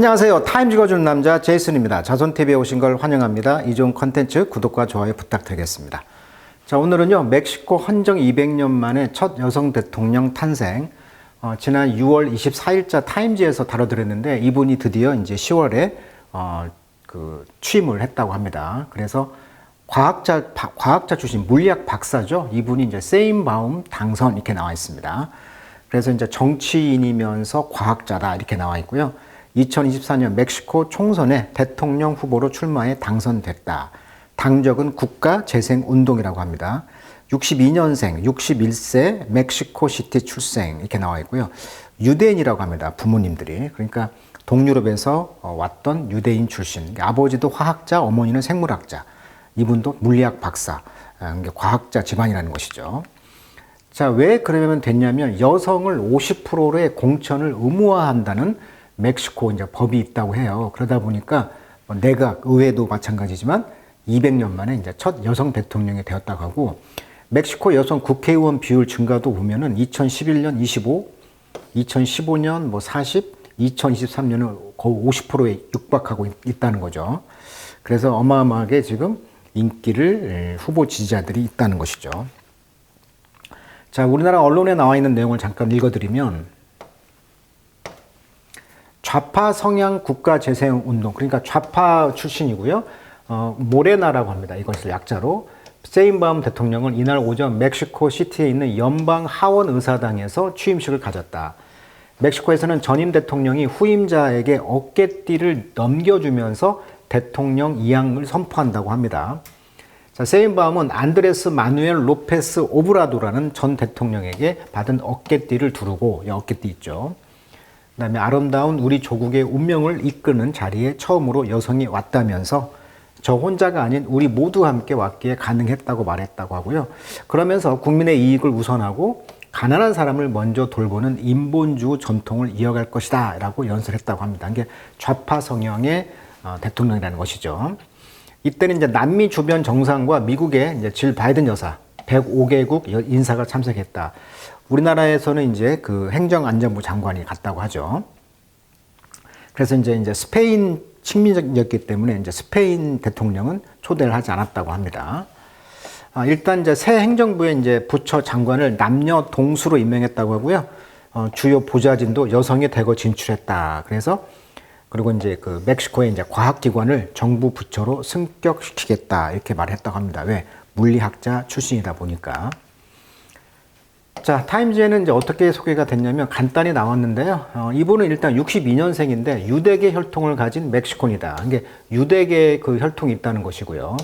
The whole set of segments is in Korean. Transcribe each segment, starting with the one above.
안녕하세요. 타임 읽어주는 남자 제이슨입니다. 자손TV에 오신 걸 환영합니다. 이 좋은 컨텐츠 구독과 좋아요 부탁드리겠습니다. 자, 오늘은요, 멕시코 헌정 200년 만에 첫 여성 대통령 탄생, 지난 6월 24일자 타임지에서 다뤄드렸는데, 이분이 드디어 이제 10월에 취임을 했다고 합니다. 그래서 과학자 출신, 물리학 박사죠. 이분이 이제 세인바움 당선 이렇게 나와 있습니다. 그래서 이제 정치인이면서 과학자다 이렇게 나와 있고요. 2024년 멕시코 총선에 대통령 후보로 출마해 당선됐다. 당적은 국가재생운동이라고 합니다. 62년생, 61세, 멕시코시티 출생 이렇게 나와 있고요. 유대인이라고 합니다. 부모님들이. 그러니까 동유럽에서 왔던 유대인 출신. 아버지도 화학자, 어머니는 생물학자. 이분도 물리학 박사. 과학자 집안이라는 것이죠. 자, 왜 그러면 됐냐면 여성을 50%의 공천을 의무화한다는 멕시코 이제 법이 있다고 해요. 그러다 보니까 내각, 의회도 마찬가지지만 200년 만에 이제 첫 여성 대통령이 되었다고 하고, 멕시코 여성 국회의원 비율 증가도 보면은 2011년 25, 2015년 40, 2023년은 거의 50%에 육박하고 있다는 거죠. 그래서 어마어마하게 지금 인기를 후보 지지자들이 있다는 것이죠. 자, 우리나라 언론에 나와 있는 내용을 잠깐 읽어드리면, 좌파 성향 국가재생운동, 그러니까 좌파 출신이고요. 모레나라고 합니다. 이것을 약자로. 세인바움 대통령은 이날 오전 멕시코 시티에 있는 연방 하원 의사당에서 취임식을 가졌다. 멕시코에서는 전임 대통령이 후임자에게 어깨띠를 넘겨주면서 대통령 이양을 선포한다고 합니다. 자, 세인바움은 안드레스 마누엘 로페스 오브라도라는 전 대통령에게 받은 어깨띠를 두르고, 이 어깨띠 있죠. 그 다음에 아름다운 우리 조국의 운명을 이끄는 자리에 처음으로 여성이 왔다면서 저 혼자가 아닌 우리 모두 함께 왔기에 가능했다고 말했다고 하고요. 그러면서 국민의 이익을 우선하고 가난한 사람을 먼저 돌보는 인본주의 전통을 이어갈 것이다 라고 연설했다고 합니다. 이게 좌파 성향의 대통령이라는 것이죠. 이때는 이제 남미 주변 정상과 미국의 이제 질 바이든 여사 105개국 인사가 참석했다. 우리나라에서는 이제 그 행정안전부 장관이 갔다고 하죠. 그래서 이제 스페인 식민지였기 때문에 이제 스페인 대통령은 초대를 하지 않았다고 합니다. 일단 이제 새 행정부의 이제 부처 장관을 남녀 동수로 임명했다고 하고요. 주요 보좌진도 여성이 대거 진출했다. 그리고 이제 그 멕시코의 이제 과학기관을 정부 부처로 승격시키겠다 이렇게 말했다고 합니다. 왜? 물리학자 출신이다 보니까. 자, 타임즈에는 이제 어떻게 소개가 됐냐면 간단히 나왔는데요. 이분은 일단 62년생인데 유대계 혈통을 가진 멕시코인이다. 이게 유대계 그 혈통이 있다는 것이고요.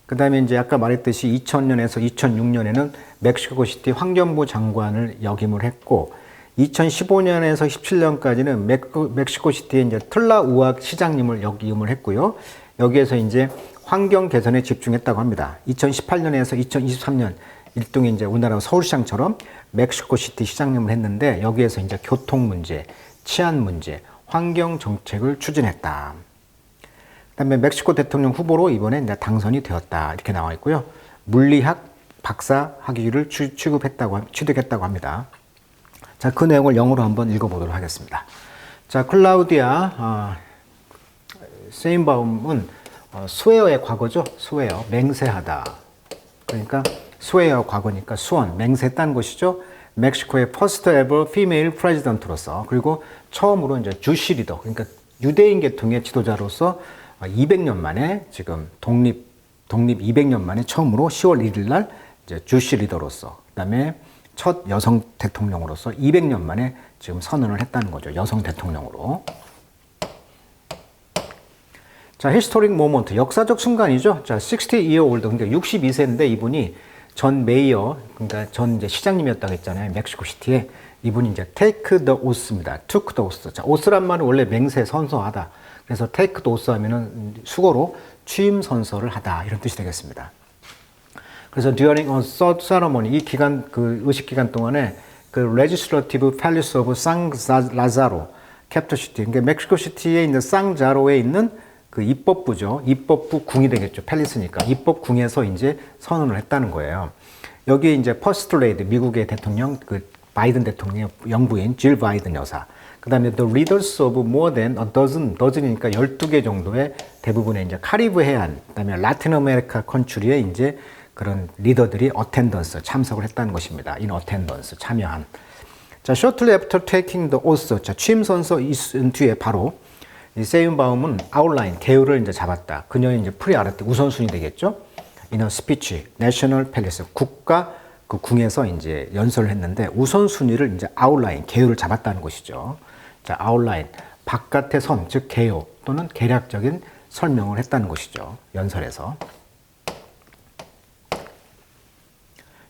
그 다음에 이제 아까 말했듯이 2000년에서 2006년에는 멕시코시티 환경부 장관을 역임을 했고, 2015년에서 17년까지는 멕시코시티의 이제 틀라우악 시장님을 역임을 했고요. 여기에서 이제 환경 개선에 집중했다고 합니다. 2018년에서 2023년 일종의 이제 우리나라 서울시장처럼 멕시코시티 시장님을 했는데, 여기에서 이제 교통 문제, 치안 문제, 환경 정책을 추진했다. 그다음에 멕시코 대통령 후보로 이번에 이제 당선이 되었다 이렇게 나와 있고요. 물리학 박사 학위를 취득했다고 합니다. 자, 그 내용을 영어로 한번 읽어보도록 하겠습니다. 자, 클라우디아 세인바움은 스웨어의 과거죠. 스웨어, 맹세하다. 그러니까 스웨어 과거니까 수원, 맹세했다는 것이죠. 멕시코의 first ever female president로서, 그리고 처음으로 이제 주시 리더, 그러니까 유대인 계통의 지도자로서 200년 만에 지금 독립 200년 만에 처음으로 10월 1일 날 이제 주시 리더로서, 그다음에 첫 여성 대통령으로서 200년 만에 지금 선언을 했다는 거죠. 여성 대통령으로. 자, 히스토릭 모먼트, 역사적 순간이죠. 자, 60year old, 그러니까 62세인데 이분이 전 메이어, 그러니까 전 이제 시장님이었다고 했잖아요. 멕시코시티에. 이분이 이제 take the oath입니다. took the oath. 자, oath란 말은 원래 맹세, 선서하다. 그래서 take the oath 하면은 수거로 취임 선서를 하다 이런 뜻이 되겠습니다. 그래서 during a third ceremony, 이 기간, 그 의식 기간 동안에 그 legislative palace of San Lazaro, capital city, 그러니까 멕시코시티에 있는 상자로에 있는 그 입법부죠. 입법부 궁이 되겠죠. 팰리스니까. 입법궁에서 이제 선언을 했다는 거예요. 여기에 이제 퍼스트 레이디, 미국의 대통령, 그 바이든 대통령의 영부인 질 바이든 여사, 그다음에 the leaders of more than a dozen, dozen이니까 12개 정도의 대부분의 이제 카리브 해안, 그다음에 라틴 아메리카 컨트리의 이제 그런 리더들이 attendance 참석을 했다는 것입니다. in attendance 참여한. 자, shortly after taking the oath, 자, 취임 선서 있은 뒤에 바로 이 세윤바움은 아웃라인 계율을 이제 잡았다. 그녀의 이제 프리아르트 우선순위 되겠죠. in a speech, national palace 국가 그 궁에서 이제 연설을 했는데 우선순위를 이제 아웃라인 계율을 잡았다는 것이죠. 자, 아웃라인 바깥의 섬, 즉 개요 또는 계략적인 설명을 했다는 것이죠. 연설에서.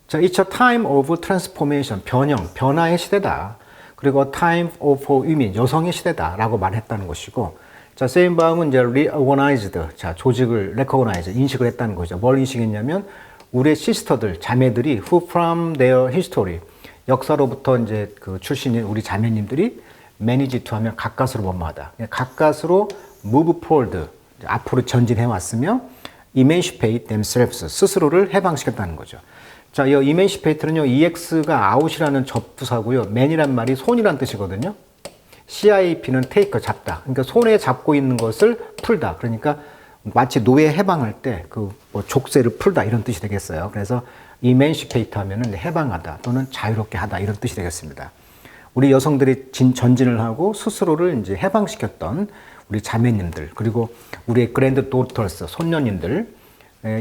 자, it's a time of transformation, 변형, 변화의 시대다. 그리고 a time of women, 여성의 시대다라고 말했다는 것이고, 자, 세인바움은 이제 reorganized, 자, 조직을 recognize, 인식을 했다는 거죠. 뭘 인식했냐면 우리의 시스터들, 자매들이 who from their history, 역사로부터 이제 그 출신인 우리 자매님들이 manage to 하면 가까스로 뭐뭐하다. 가까스로 move forward, 앞으로 전진해 왔으며 emancipate themselves, 스스로를 해방시켰다는 거죠. 자, 이 emancipate는요, ex가 out이라는 접두사고요. man이란 말이 손이란 뜻이거든요. CIP는 take, 잡다. 그러니까 손에 잡고 있는 것을 풀다. 그러니까 마치 노예 해방할 때 그 뭐 족쇄를 풀다 이런 뜻이 되겠어요. 그래서 emancipate 하면은 해방하다 또는 자유롭게 하다 이런 뜻이 되겠습니다. 우리 여성들이 전진을 하고 스스로를 이제 해방시켰던 우리 자매님들 그리고 우리의 grand daughters 손녀님들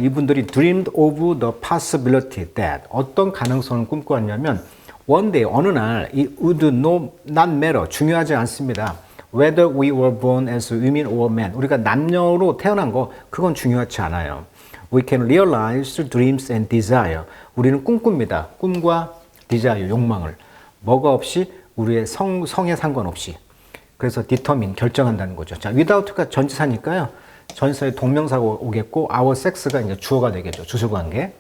이분들이 dreamed of the possibility that 어떤 가능성을 꿈꿔왔냐면 one day 어느 날 it would not matter 중요하지 않습니다. whether we were born as women or men 우리가 남녀로 태어난 거 그건 중요하지 않아요. We can realize dreams and desire 우리는 꿈꿉니다. 꿈과 desire 욕망을 뭐가 없이 우리의 성에 상관없이 그래서 determine 결정한다는 거죠. 자, without가 전치사니까요. 전치사의 동명사가 오겠고 our sex가 이제 주어가 되겠죠. 주술관계.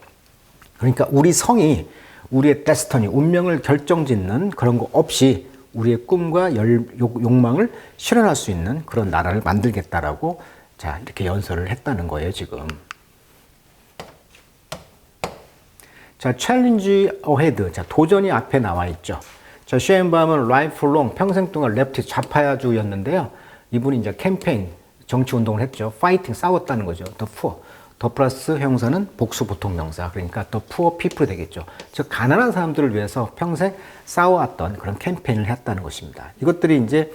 그러니까 우리 성이 우리의 destiny 운명을 결정짓는 그런 거 없이 우리의 꿈과 욕망을 실현할 수 있는 그런 나라를 만들겠다라고 자, 이렇게 연설을 했다는 거예요, 지금. 자, challenge ahead. 자, 도전이 앞에 나와 있죠. 자, 셰인바움은 lifelong 평생 동안 레프트 좌파야주였는데요. 이분이 이제 캠페인 정치 운동을 했죠. 파이팅 싸웠다는 거죠. the poor. 더 플러스 형사는 복수 보통 명사. 그러니까 the poor people 되겠죠. 즉 가난한 사람들을 위해서 평생 싸워왔던 그런 캠페인을 했다는 것입니다. 이것들이 이제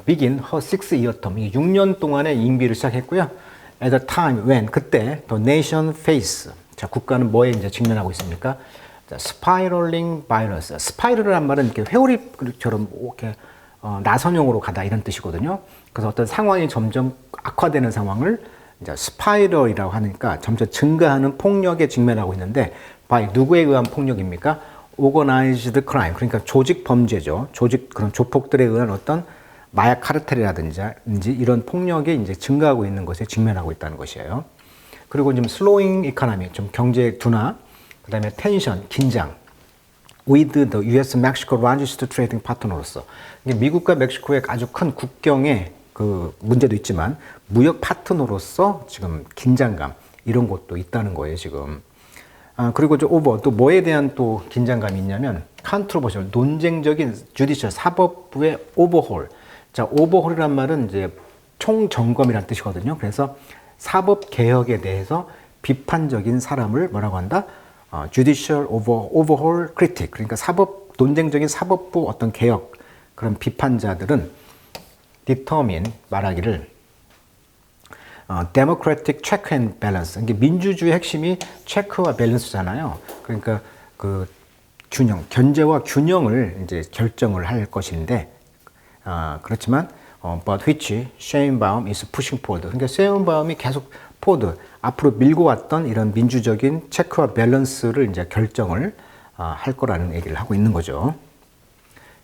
begin her 6-year term. 6년 동안의 임기를 시작했고요. at the time when 그때 the nation face. 자, 국가는 뭐에 이제 직면하고 있습니까? 자, spiraling violence. 스파이럴이란 말은 이렇게 회오리처럼 이렇게 나선형으로 가다 이런 뜻이거든요. 그래서 어떤 상황이 점점 악화되는 상황을 이제 스파이럴이라고 하니까 점점 증가하는 폭력에 직면하고 있는데 by 누구에 의한 폭력입니까? organized crime 그러니까 조직 범죄죠. 조직 그런 조폭들에 의한 어떤 마약 카르텔이라든지 이런 폭력이 이제 증가하고 있는 것에 직면하고 있다는 것이에요. 그리고 지금 slowing economy 좀 경제 둔화, 그다음에 텐션 긴장. with the U.S.-Mexico largest trading partner로서 미국과 멕시코의 아주 큰 국경의 그 문제도 있지만 무역 파트너로서 지금 긴장감 이런 것도 있다는 거예요 지금. 그리고 또 뭐에 대한 또 긴장감이 있냐면 컨트로버셜 논쟁적인 주디셜 사법부의 오버홀. 자, 오버홀이란 말은 이제 총점검이란 뜻이거든요. 그래서 사법 개혁에 대해서 비판적인 사람을 뭐라고 한다? judicial overhaul critic. 그러니까 논쟁적인 사법부 어떤 개혁 그런 비판자들은 determine 말하기를 democratic check and balance. 이게 민주주의 핵심이 체크와 밸런스잖아요. 그러니까 그 균형, 견제와 균형을 이제 결정을 할 것인데 그렇지만 but which 셰인바움 is pushing forward. 그러니까 셰인바움이 계속 포드 앞으로 밀고 왔던 이런 민주적인 체크와 밸런스를 이제 결정을 할 거라는 얘기를 하고 있는 거죠.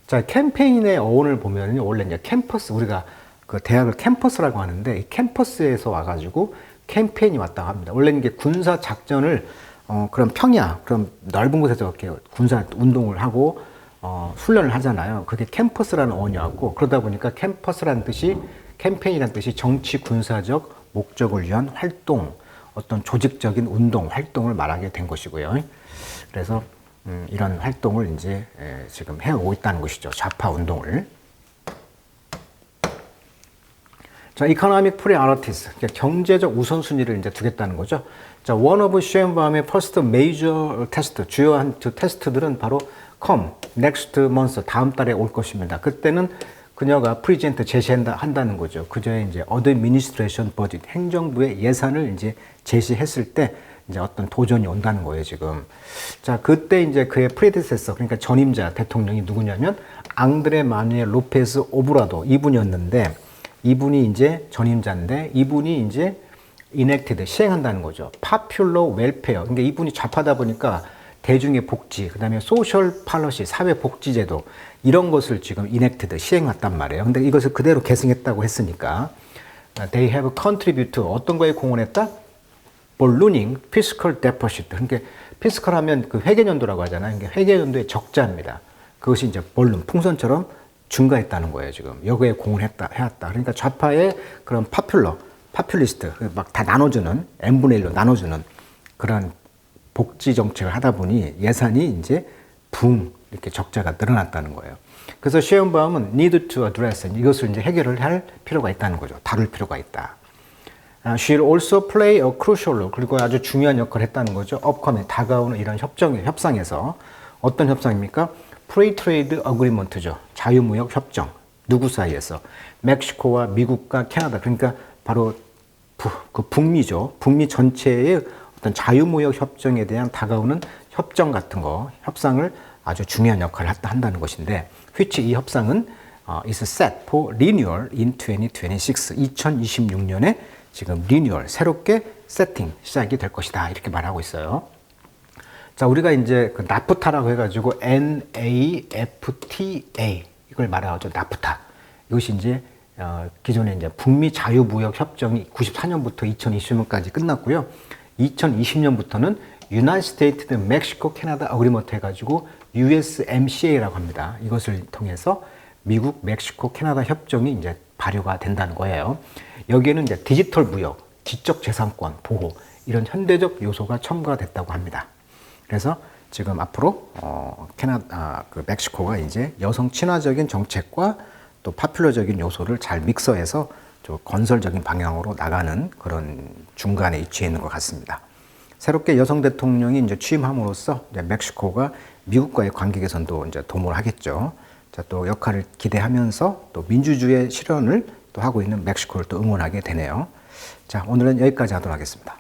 자, 캠페인의 어원을 보면 원래 이제 캠퍼스 우리가 그 대학을 캠퍼스라고 하는데 이 캠퍼스에서 와가지고 캠페인이 왔다고 합니다. 원래 이게 군사 작전을 그런 평야 그런 넓은 곳에서 이렇게 군사 운동을 하고 훈련을 하잖아요. 그게 캠퍼스라는 어원이었고 그러다 보니까 캠퍼스라는 뜻이 캠페인이라는 뜻이 정치 군사적 목적을 위한 활동, 어떤 조직적인 운동, 활동을 말하게 된 것이고요. 그래서 이런 활동을 이제 지금 해오고 있다는 것이죠. 좌파 운동을. 자, economic priorities, 경제적 우선순위를 이제 두겠다는 거죠. 자, one of 셰인바움의 first major test, 주요한 두 테스트들은 바로 come next month, 다음 달에 올 것입니다. 그때는 그녀가 프리젠트 제시한다는 거죠. 그녀의 이제 administration budget, 행정부의 예산을 이제 제시했을 때 이제 어떤 도전이 온다는 거예요, 지금. 자, 그때 이제 그의 프레디세서, 그러니까 전임자 대통령이 누구냐면 앙드레 마누엘 로페스 오브라도 이분이었는데, 이분이 이제 전임자인데 이분이 이제 enacted, 시행한다는 거죠. popular welfare, 그러니까 이분이 좌파다 보니까 대중의 복지, 그 다음에 social policy, 사회 복지제도 이런 것을 지금 enacted, 시행했단 말이에요. 근데 이것을 그대로 계승했다고 했으니까 they have contributed, 어떤 거에 공헌했다? ballooning fiscal deficit. 그러니까 피스컬 하면 그 회계연도라고 하잖아요. 그러니까 회계연도의 적자입니다. 그것이 이제 볼룸, 풍선처럼 증가했다는 거예요, 지금. 여기에 공헌했다, 해왔다. 그러니까 좌파의 그런 파퓰리스트, 막 다 나눠주는, n분의 1로 나눠주는 그런 복지 정책을 하다 보니 예산이 이제 이렇게 적자가 늘어났다는 거예요. 그래서 셰인바움은 need to address, 이것을 이제 해결을 할 필요가 있다는 거죠. 다룰 필요가 있다. She'll also play a crucial role, 그리고 아주 중요한 역할을 했다는 거죠. upcoming, 다가오는 이런 협상에서. 어떤 협상입니까? Free Trade Agreement죠. 자유무역 협정. 누구 사이에서? 멕시코와 미국과 캐나다. 그러니까 바로 그 북미죠. 북미 전체의 어떤 자유무역 협정에 대한 다가오는 협정 같은 거, 협상을 아주 중요한 역할을 한다는 것인데, which 이 협상은 is set for renewal in 2026. 2026년에 지금 리뉴얼, 새롭게 세팅, 시작이 될 것이다. 이렇게 말하고 있어요. 자, 우리가 이제 그 나프타라고 해가지고 NAFTA 이걸 말하죠. 나프타. 이것이 이제 기존에 이제 북미 자유무역 협정이 94년부터 2020년까지 끝났고요. 2020년부터는 United States, Mexico, Canada Agreement 해가지고 USMCA라고 합니다. 이것을 통해서 미국, 멕시코, 캐나다 협정이 이제 발효가 된다는 거예요. 여기에는 이제 디지털 무역, 지적 재산권 보호 이런 현대적 요소가 첨가가 됐다고 합니다. 그래서 지금 앞으로 그 멕시코가 이제 여성 친화적인 정책과 또 파퓰러적인 요소를 잘 믹서해서 좀 건설적인 방향으로 나가는 그런 중간에 위치해 있는 것 같습니다. 새롭게 여성 대통령이 이제 취임함으로써 이제 멕시코가 미국과의 관계 개선도 이제 도모를 하겠죠. 자, 또 역할을 기대하면서 또 민주주의 실현을 또 하고 있는 멕시코를 또 응원하게 되네요. 자, 오늘은 여기까지 하도록 하겠습니다.